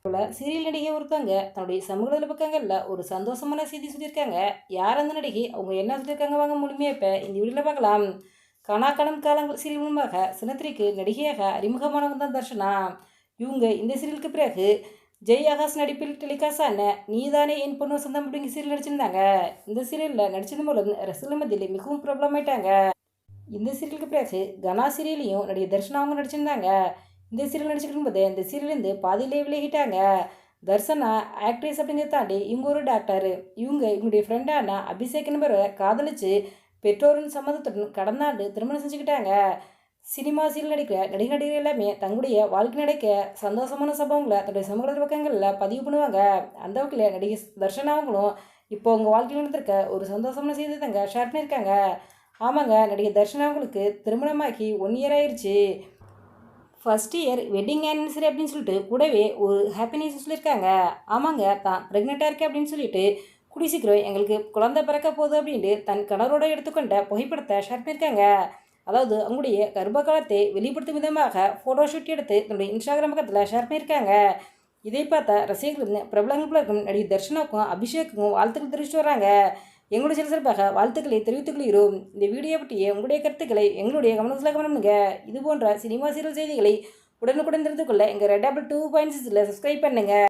Serial நடிகை ஒருத்தவங்க தன்னுடைய சமூக பக்கங்களில் ஒரு சந்தோஷமான செய்தி சொல்லியிருக்காங்க. யார் அந்த நடிகை, அவங்க என்ன சொல்லியிருக்காங்க வாங்க முழுமையாக இப்போ இந்த வீடியோவில் பார்க்கலாம். கணாக்கணம் காலங்கள் சீரியல் மூலமாக சின்னத்திரைக்கு நடிகையாக அறிமுகமானவங்க தான் தர்ஷனா. இவங்க இந்த சீரியலுக்கு பிறகு ஜெய் ஆகாஷ் நடிப்பில் டெலிகாஸ்டான நீதானே என் பொண்ணு சொந்தம் அப்படிங்கிற சீரியல் நடிச்சிருந்தாங்க. இந்த சீரியலில் நடிச்சது மூலம் ரசிகர்கள் மத்தியில் மிகவும் பிரபலமாயிட்டாங்க. இந்த சீரியலுக்கு பிறகு கனா சீரியலையும் நடிகை தர்ஷனா அவங்க நடிச்சிருந்தாங்க. இந்த சீரியல் நடிச்சுக்கிட்டு போது இந்த சீரியலேருந்து பாதியிலே விலகிட்டாங்க. தர்ஷனா ஆக்ட்ரஸ் அப்படிங்கிறத தாண்டி இவங்க ஒரு டாக்டர். இவங்களுடைய ஃப்ரெண்டான அபிஷேக் என்பவரை காதலிச்சு பெற்றோரின் சம்மதத்துடன் கடந்த ஆண்டு திருமணம் செஞ்சுக்கிட்டாங்க. சினிமா சீரியல் நடிக்கிற நடிகர் எல்லாமே தங்களுடைய வாழ்க்கை நடக்க சந்தோஷமான சம்பவங்களை தன்னுடைய சமூக பக்கங்களில் பதிவு பண்ணுவாங்க. அந்த வகையில் நடிகை தர்ஷனாவங்களும் இப்போ உங்கள் வாழ்க்கையில் நடந்திருக்க ஒரு சந்தோஷமான செய்தி தாங்க ஷேர் பண்ணியிருக்காங்க. ஆமாங்க, நடிகை தர்ஷனாவங்களுக்கு திருமணமாகி 1 இயர் ஆயிடுச்சு. ஃபர்ஸ்ட் இயர் வெட்டிங் ஆனிவர்சரி அப்படின்னு சொல்லிட்டு கூடவே ஒரு ஹாப்பி நியூஸ் சொல்லியிருக்காங்க. ஆமாங்க, தான் ப்ரெக்னெண்ட்டாக இருக்கேன் அப்படின்னு சொல்லிட்டு கூடி சீக்கிரம் எங்களுக்கு குழந்தை பிறக்க போகுது அப்படின்ட்டு தன் கணவரோட எடுத்துக்கொண்ட புகைப்படத்தை ஷேர் பண்ணியிருக்காங்க. அதாவது அவங்களுடைய கர்ப்ப காலத்தை வெளிப்படுத்தும் விதமாக ஃபோட்டோ ஷூட் எடுத்து தன்னுடைய இன்ஸ்டாகிராம் பக்கத்தில் ஷேர் பண்ணியிருக்காங்க. இதை பார்த்த ரசிகர்கள் பிரபலங்களுக்கும் நடிகை தர்ஷனாவுக்கும் அபிஷேக்குக்கும் வாழ்த்துக்கள் தெரிவிச்சுட்டு வராங்க. எங்களுடைய சிறப்பாக வாழ்த்துக்களை தெரிவித்துக் கொள்கிறோம். இந்த வீடியோ பற்றிய உங்களுடைய கருத்துக்களை எங்களுடைய கவனத்தில் கவனமுங்க. இது போன்ற சினிமா சீரியல் செய்திகளை உடனுக்குடன் தெரிந்து கொள்ள எங்கள் ரெட் 2.6 சப்ஸ்கிரைப் பண்ணுங்கள்.